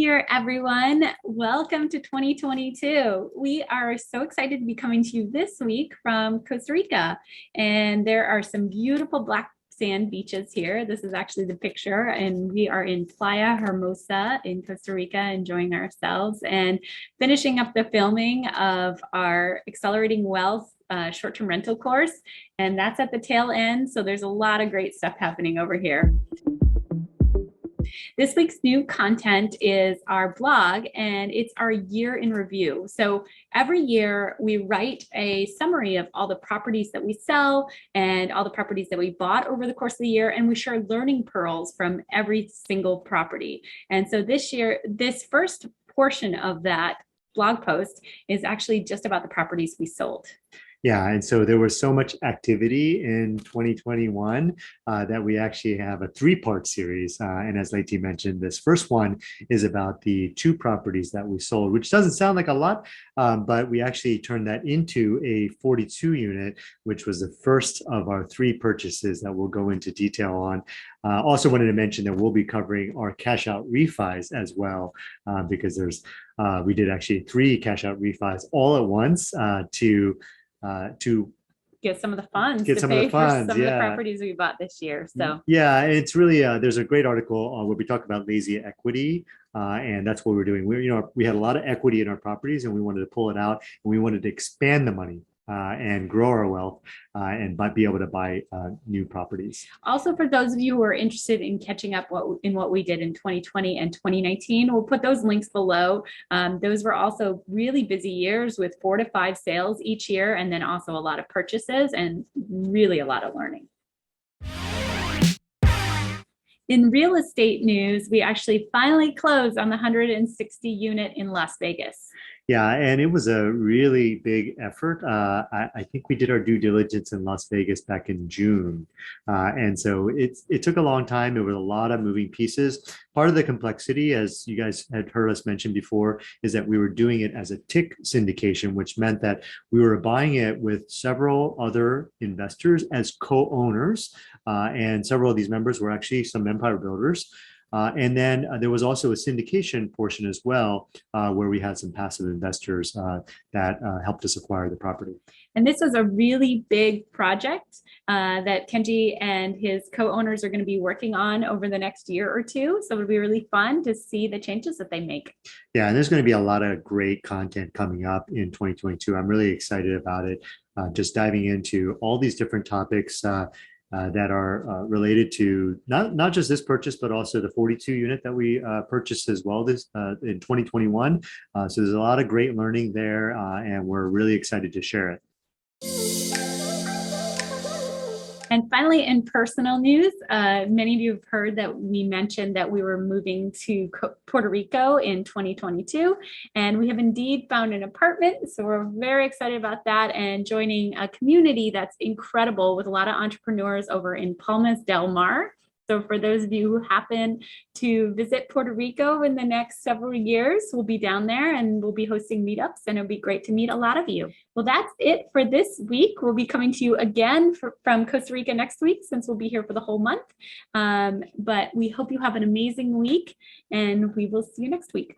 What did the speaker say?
Year, everyone. Welcome to 2022. We are so excited to be coming to you this week from Costa Rica. And there are some beautiful black sand beaches here. This is actually the picture, and we are in Playa Hermosa in Costa Rica, enjoying ourselves and finishing up the filming of our Accelerating Wealth short-term rental course. And that's at the tail end. So there's a lot of great stuff happening over here. This week's new content is our blog, and it's our year in review. So every year we write a summary of all the properties that we sell and all the properties that we bought over the course of the year, and we share learning pearls from every single property. And so this year, this first portion of that blog post is actually just about the properties we sold. Yeah, and so there was so much activity in 2021 that we actually have a three-part series. And as Leite mentioned, this first one is about the two properties that we sold, which doesn't sound like a lot, but we actually turned that into a 42 unit, which was the first of our three purchases that we'll go into detail on. Also wanted to mention that we'll be covering our cash out refis as well, because we did actually three cash out refis all at once to get some of the funds for some of the properties we bought this year. So yeah, it's really there's a great article where we talk about lazy equity, and that's what we're doing. We had a lot of equity in our properties, and we wanted to pull it out, and we wanted to expand the money and grow our wealth and be able to buy new properties. Also, for those of you who are interested in catching up in what we did in 2020 and 2019, we'll put those links below. Those were also really busy years with 4 to 5 sales each year, and then also a lot of purchases and really a lot of learning. In real estate news, we actually finally closed on the 160 unit in Las Vegas. Yeah, and it was a really big effort. I think we did our due diligence in Las Vegas back in June. And so it took a long time. There were a lot of moving pieces. Part of the complexity, as you guys had heard us mention before, is that we were doing it as a TIC syndication, which meant that we were buying it with several other investors as co-owners. And several of these members were actually some empire builders. And then there was also a syndication portion as well, where we had some passive investors that helped us acquire the property. And this was a really big project that Kenji and his co-owners are going to be working on over the next year or two. So it'll be really fun to see the changes that they make. Yeah, and there's going to be a lot of great content coming up in 2022. I'm really excited about it. Just diving into all these different topics that are related to not just this purchase, but also the 42 unit that we purchased as well this in 2021. So there's a lot of great learning there, and we're really excited to share it. And finally, in personal news, many of you have heard that we mentioned that we were moving to Puerto Rico in 2022, and we have indeed found an apartment. So we're very excited about that and joining a community that's incredible with a lot of entrepreneurs over in Palmas del Mar. So for those of you who happen to visit Puerto Rico in the next several years, we'll be down there and we'll be hosting meetups, and it'll be great to meet a lot of you. Well, that's it for this week. We'll be coming to you again from Costa Rica next week, since we'll be here for the whole month. But we hope you have an amazing week, and we will see you next week.